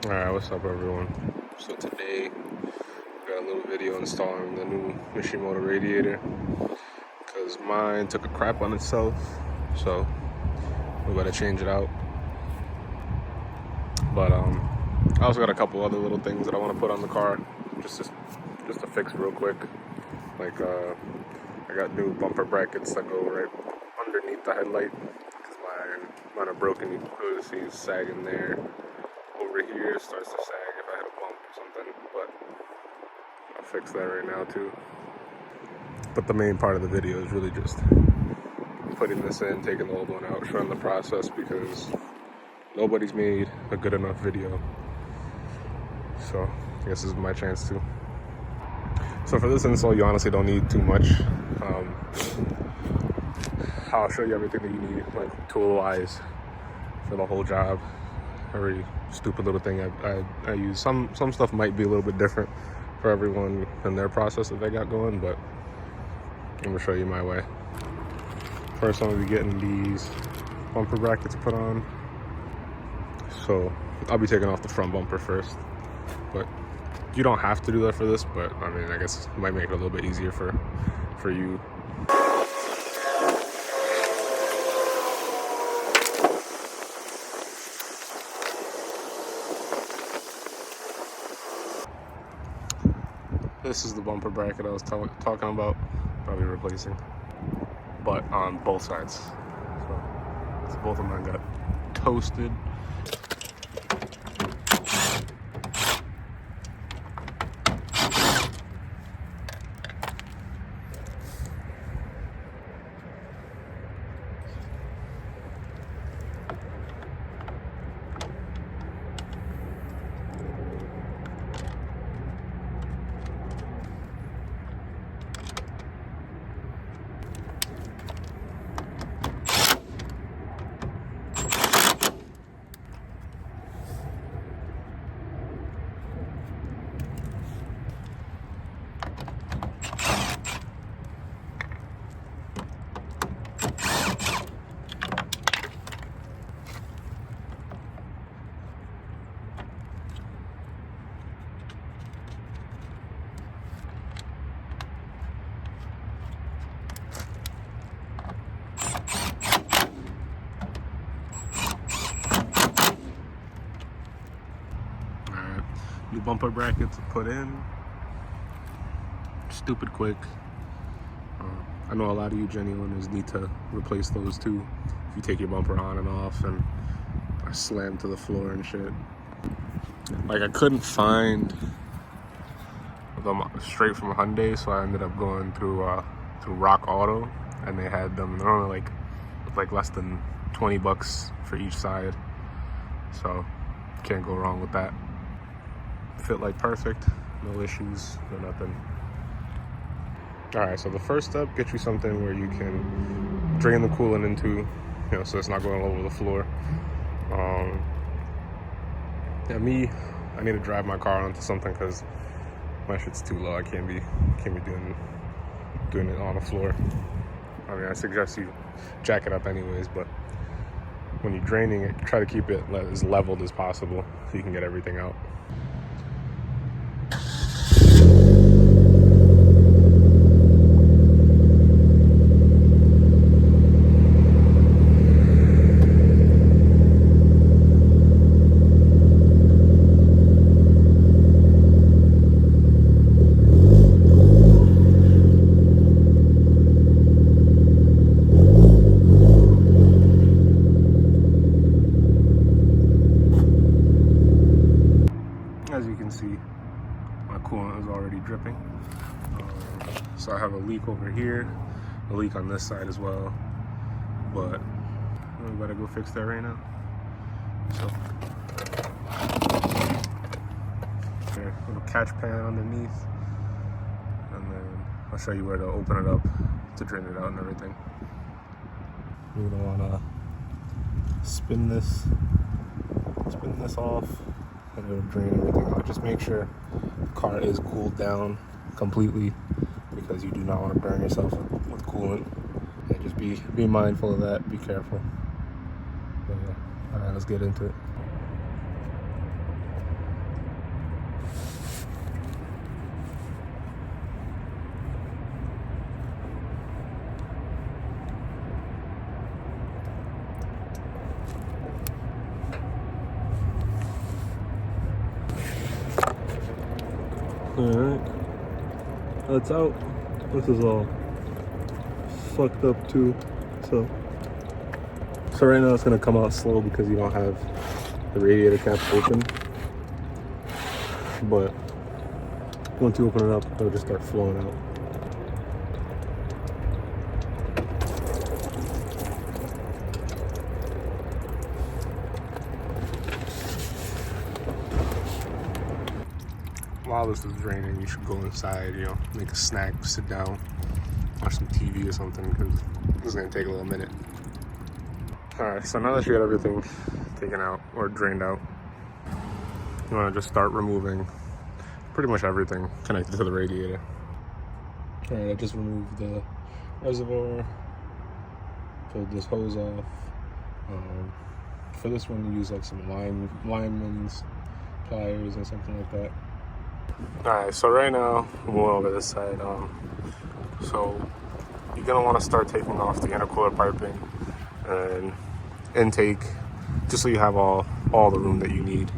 Alright, what's up everyone? So today, we got a little video installing the new Mishimoto Radiator because mine took a crap on itself, so we gotta change it out. But I also got a couple other little things that I want to put on the car just to fix real quick. Like I got new bumper brackets that go right underneath the headlight because mine are broken. You can clearly see it's sagging there. Over here it starts to sag if I hit a bump or something, but I'll fix that right now too. But the main part of the video is really just putting this in, taking the old one out, showing the process because nobody's made a good enough video. So I guess this is my chance too. So for this install, you honestly don't need too much. I'll show you everything that you need, like tool-wise, for the whole job. Every stupid little thing I use. Some stuff might be a little bit different for everyone and their process that they got going, but I'm gonna show you my way. First, I'm gonna be getting these bumper brackets put on. So I'll be taking off the front bumper first, but you don't have to do that for this, but I mean, I guess it might make it a little bit easier for you. This is the bumper bracket I was talking about, probably replacing, but on both sides. So both of mine got toasted. New bumper brackets put in. Stupid quick. I know a lot of you genuinely need to replace those too. If you take your bumper on and off and are slammed to the floor and shit. Like I couldn't find them straight from Hyundai, so I ended up going through Rock Auto, and they had them. They're only like less than $20 for each side, so can't go wrong with that. Fit like perfect, no issues, no nothing. Alright, so the first step, get you something where you can drain the coolant into, so it's not going all over the floor. I need to drive my car onto something because my shit's too low. I can't be doing it on the floor. I mean, I suggest you jack it up anyways, but when you're draining it, try to keep it as leveled as possible so you can get everything out. As you can see, my coolant is already dripping. So I have a leak over here, a leak on this side as well, but we gotta go fix that right now. So, okay, little catch pan underneath, and then I'll show you where to open it up to drain it out and everything. You're gonna wanna spin this off. And it'll drain everything out. Just make sure the car is cooled down completely because you do not want to burn yourself with coolant. And just be mindful of that. Be careful. But yeah. All right, let's get into it. Alright, that's out. This is all fucked up too. So right now it's gonna come out slow because you don't have the radiator cap open. But once you open it up, it'll just start flowing out. While this is draining, you should go inside, you know, make a snack, sit down, watch some TV or something, because this is going to take a little minute. Alright, so now that you got everything taken out or drained out, you want to just start removing pretty much everything connected to the radiator. Alright, I just removed the reservoir, pulled this hose off. For this one, you use like some lineman's pliers or something like that. Alright, so right now, we'll go over this side. So you're going to want to start taking off the intercooler piping and intake, just so you have all the room that you need.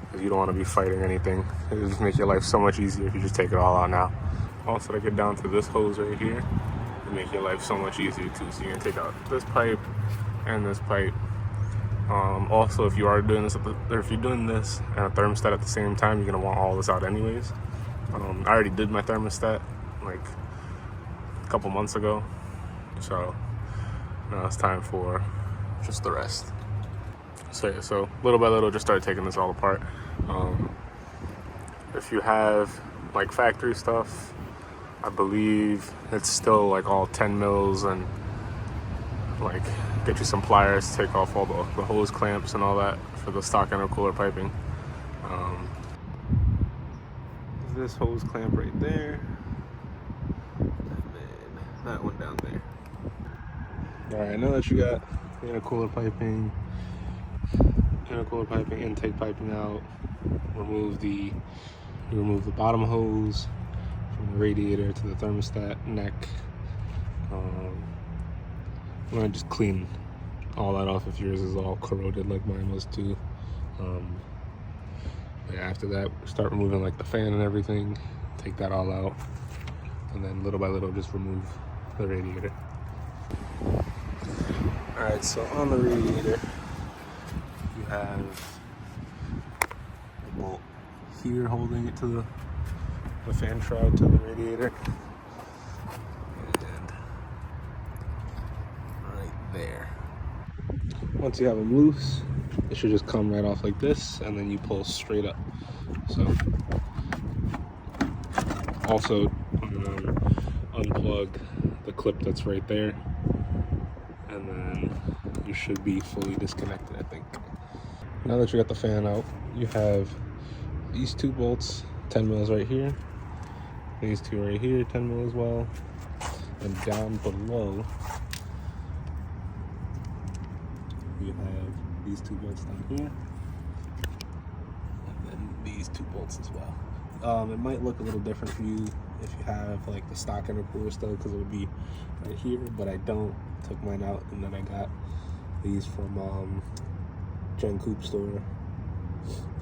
Because you don't want to be fighting anything. It'll just make your life so much easier if you just take it all out now. Also, to get down to this hose right here, it'll make your life so much easier too. So you're going to take out this pipe and this pipe. Also, if you are doing this, or if you're doing this and a thermostat at the same time, you're gonna want all this out anyways. I already did my thermostat like a couple months ago, so now it's time for just the rest. So yeah, so little by little, just start taking this all apart. If you have like factory stuff, I believe it's still like all 10 mils and like get you some pliers to take off all the hose clamps and all that for the stock intercooler piping. This hose clamp right there, and then that one down there. Alright, now that you got the intercooler piping, intake piping out, remove the bottom hose from the radiator to the thermostat neck. I'm gonna just clean all that off if yours is all corroded like mine was too. Yeah, after that, start removing like the fan and everything, take that all out, and then little by little just remove the radiator. Alright, so on the radiator, you have a bolt here holding it to the fan shroud to the radiator. There. Once you have them loose, it should just come right off like this, and then you pull straight up. So also unplug the clip that's right there, and then you should be fully disconnected, I think. Now that you got the fan out, you have these two bolts, 10 mils right here, these two right here, 10 mil as well, and down below you have these two bolts down here, and then these two bolts as well. It might look a little different for you if you have like the stock intercooler still, because it would be right here, but I don't. Took mine out, and then I got these from Coupe store.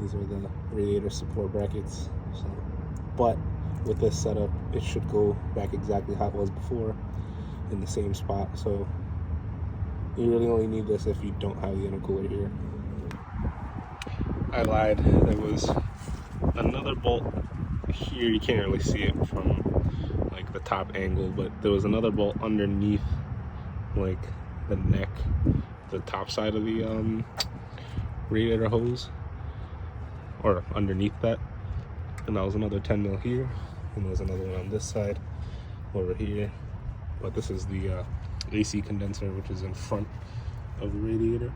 These are the radiator support brackets. So, but with this setup, it should go back exactly how it was before, in the same spot. So you really only need this if you don't have the intercooler here. I lied. There was another bolt here. You can't really see it from like the top angle, but there was another bolt underneath like the neck, the top side of the radiator hose, or underneath that. And that was another 10 mil here, and there was another one on this side over here. But this is the AC condenser, which is in front of the radiator.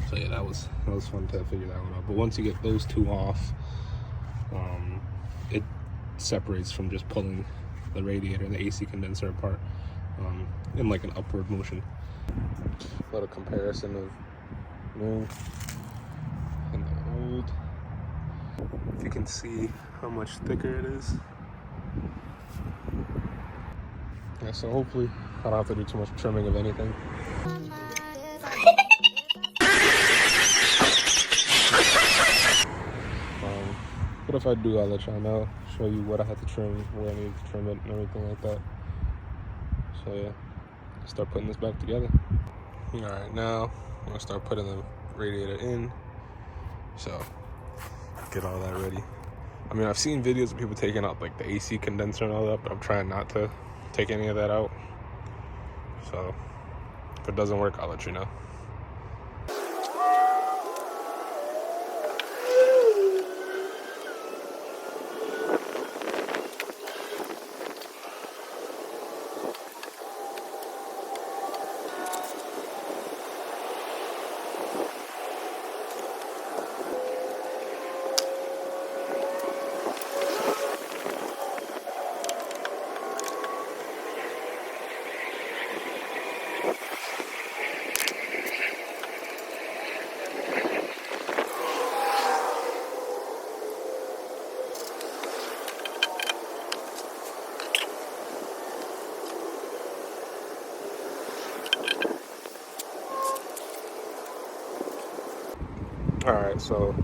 So yeah, that was fun to figure that one out. But once you get those two off, it separates from just pulling the radiator, the AC condenser apart, in like an upward motion. A little comparison of new and the old. If you can see how much thicker it is. Yeah, so hopefully I don't have to do too much trimming of anything. But if I do, I'll let y'all know, show you what I had to trim, where I needed to trim it, and everything like that. So yeah, start putting this back together. All right, now I'm gonna start putting the radiator in. So get all that ready. I mean, I've seen videos of people taking out like the AC condenser and all that, but I'm trying not to take any of that out. So if it doesn't work, I'll let you know. All right, so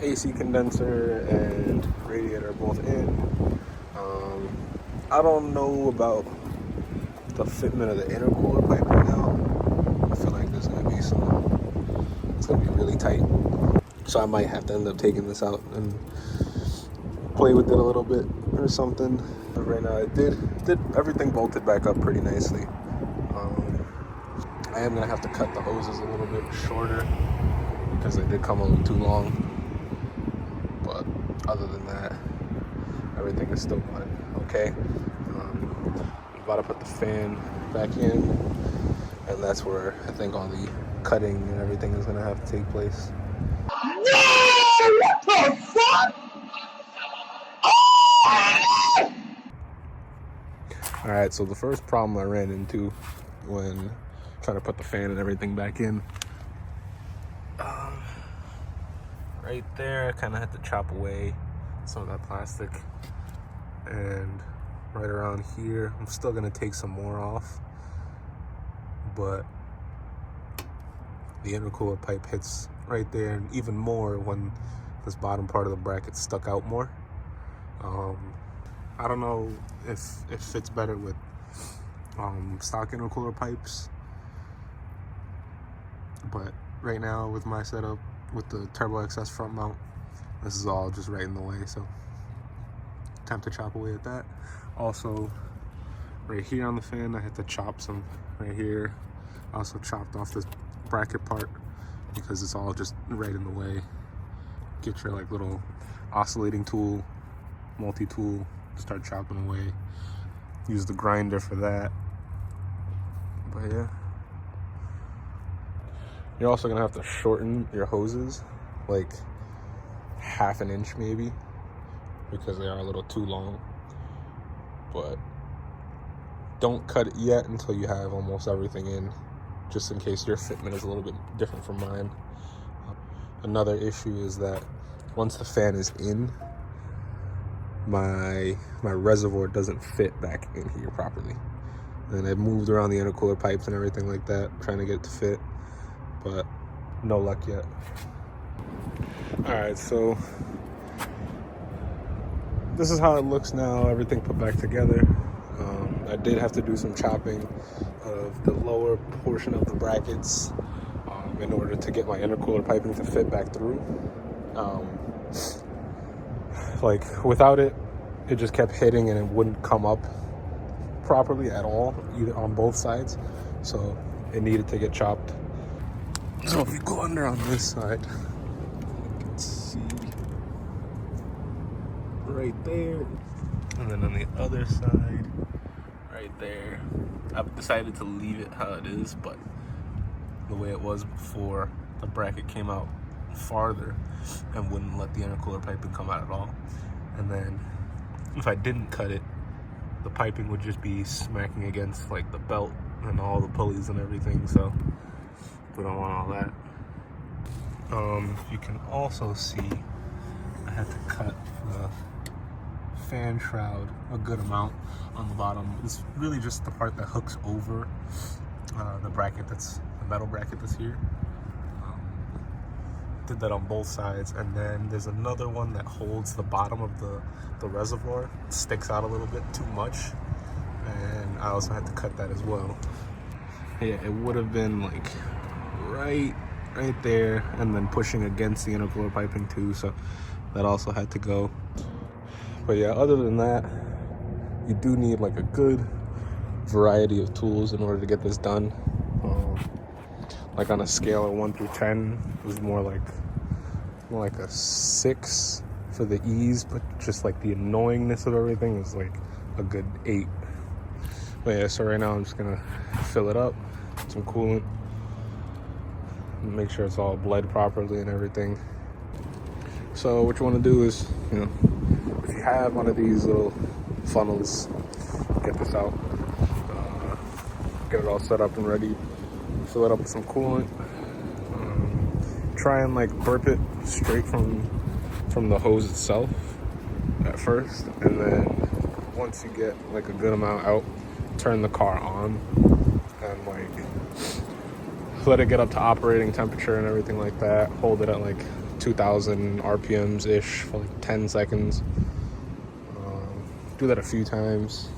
AC condenser and radiator are both in. I don't know about the fitment of the intercooler pipe right now. I feel like there's gonna be it's gonna be really tight. So I might have to end up taking this out and play with it a little bit or something. But right now it did everything bolted back up pretty nicely. I am gonna have to cut the hoses a little bit shorter because they did come a little too long. But other than that, everything is still going okay. I'm about to put the fan back in, and that's where I think all the cutting and everything is gonna have to take place. No! What the fuck? All right, so the first problem I ran into when trying to put the fan and everything back in, right there, I kind of had to chop away some of that plastic, and right around here, I'm still gonna take some more off, but the intercooler pipe hits right there, and even more when this bottom part of the bracket stuck out more. I don't know if it fits better with stock intercooler pipes, but right now with my setup with the Turbo XS front mount, this is all just right in the way, so time to chop away at that. Also, right here on the fan, I had to chop some right here. I also chopped off this bracket part because it's all just right in the way. Get your like little oscillating tool, multi-tool, start chopping away. Use the grinder for that. But yeah. You're also gonna have to shorten your hoses, like half an inch maybe, because they are a little too long. But don't cut it yet until you have almost everything in, just in case your fitment is a little bit different from mine. Another issue is that once the fan is in, my reservoir doesn't fit back in here properly. And I've moved around the intercooler pipes and everything like that, trying to get it to fit, but no luck yet. All right, so this is how it looks now, everything put back together. I did have to do some chopping of the lower portion of the brackets in order to get my intercooler piping to fit back through. Like without it, it just kept hitting and it wouldn't come up properly at all, either on both sides. So it needed to get chopped. So if you go under on this side, you can see right there. And then on the other side, right there, I've decided to leave it how it is, but the way it was before, the bracket came out farther and wouldn't let the intercooler piping come out at all. And then if I didn't cut it, the piping would just be smacking against like the belt and all the pulleys and everything, so we don't want all that. You can also see I had to cut the fan shroud a good amount on the bottom. It's really just the part that hooks over the bracket, that's the metal bracket that's here. did that on both sides, and then there's another one that holds the bottom of the reservoir. It sticks out a little bit too much, and I also had to cut that as well. Yeah, it would have been like right there, and then pushing against the intercooler piping too, so that also had to go. But yeah, other than that, you do need like a good variety of tools in order to get this done. Like on a scale of 1 through 10, it was more like a 6 for the ease, but just like the annoyingness of everything was like a good 8. But yeah, so right now I'm just gonna fill it up, some coolant, make sure it's all bled properly and everything. So what you want to do is, you know, if you have one of these little funnels, get this out, get it all set up and ready, fill it up with some coolant, try and like burp it straight from the hose itself at first, and then once you get like a good amount out, turn the car on and like let it get up to operating temperature and everything like that. Hold it at like 2,000 RPMs ish for like 10 seconds. Do that a few times,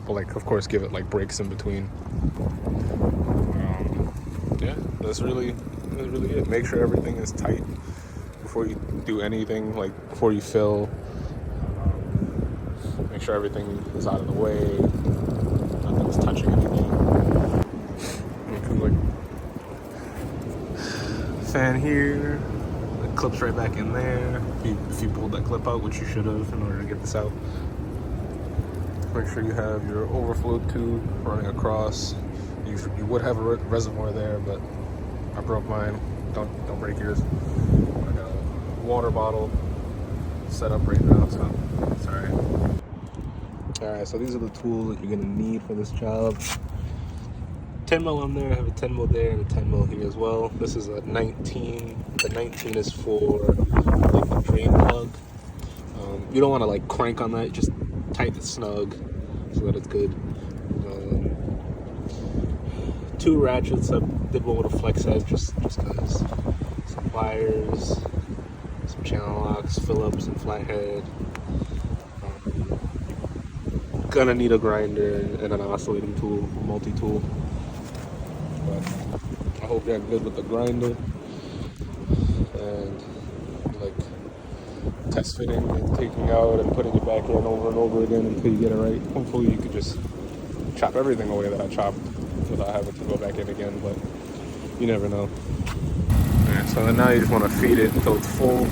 but like of course give it like breaks in between. Yeah, that's really it. Make sure everything is tight before you do anything, like before you fill. Make sure everything is out of the way, nothing's touching anything. Like fan here, the clip's right back in there. If you pulled that clip out, which you should have in order to get this out. Make sure you have your overflow tube running across. You would have a reservoir there, but I broke mine. Don't break yours. I got a water bottle set up right now, so it's alright. Alright, so these are the tools that you're gonna need for this job. 10 mil on there, I have a 10 mil there and a 10 mil here as well. This is a 19. The 19 is for like the drain plug. You don't want to like crank on that, just tighten it snug so that it's good. 2 ratchets. I did one with a flex head just because. Some pliers, some channel locks, Phillips and flathead. Gonna need a grinder and an oscillating tool, a multi-tool. But I hope you're good with the grinder and like test fitting and taking out and putting it back in over and over again until you get it right. Hopefully you could just chop everything away that I chopped without having to go back in again, but you never know. Alright, so then now you just want to feed it until it's full,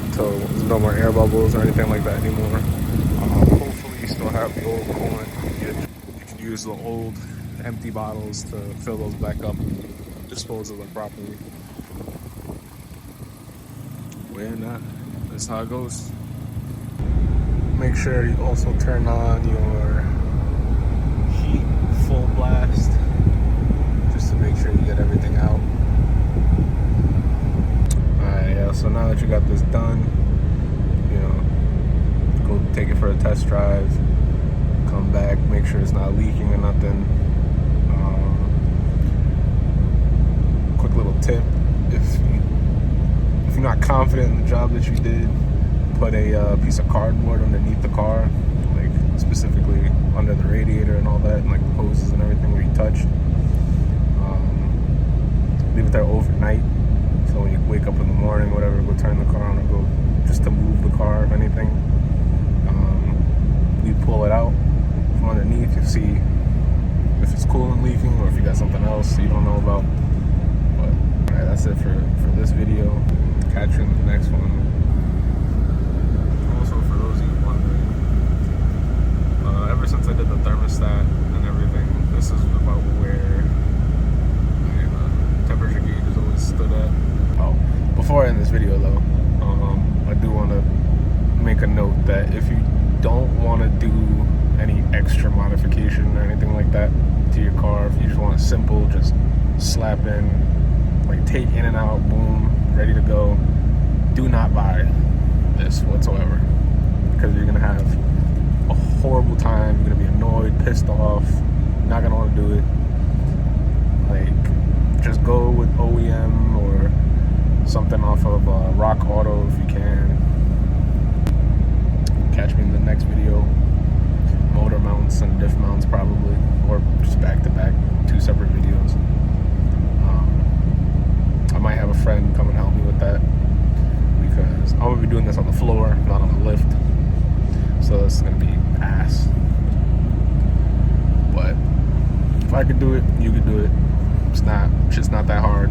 until there's no more air bubbles or anything like that anymore. Hopefully you still have the old coolant. You can use the old empty bottles to fill those back up, dispose of them properly. Well, nah, that's how it goes. Make sure you also turn on your heat full blast, just to make sure you get everything out. Alright, yeah, so now that you got this done, you know, go take it for a test drive, come back, make sure it's not leaking or nothing. Quick little tip, if you're not confident in the job that you did, put a piece of cardboard underneath the car, like specifically under the radiator and all that, and like the hoses and everything where you touched. Leave it there overnight, so when you wake up in the morning, whatever, go turn the car on or go just to move the car, if anything. You pull it out from underneath, you see if it's coolant leaking or if you got something else you don't know about. But alright, that's it for this video. Catch you in the next one. Also, for those of you wondering, ever since I did the thermostat and everything, this is about where my temperature gauge has always stood at. Oh, before I end this video though, I do want to make a note that if you don't want to do any extra modification or anything like that to your car, if you just want a simple, just slap in, like take in and out, boom, ready to go, do not buy this whatsoever, because you're gonna have a horrible time. You're gonna be annoyed, pissed off, not gonna want to do it. Like, just go with OE OEM or something off of Rock Auto if you can. Catch me in the next video. Motor mounts and diff mounts probably, or just back to back, 2 separate videos. I might have a friend come and help me with that because I'm gonna be doing this on the floor, not on the lift. So it's gonna be ass. But if I could do it, you could do it. It's not that hard.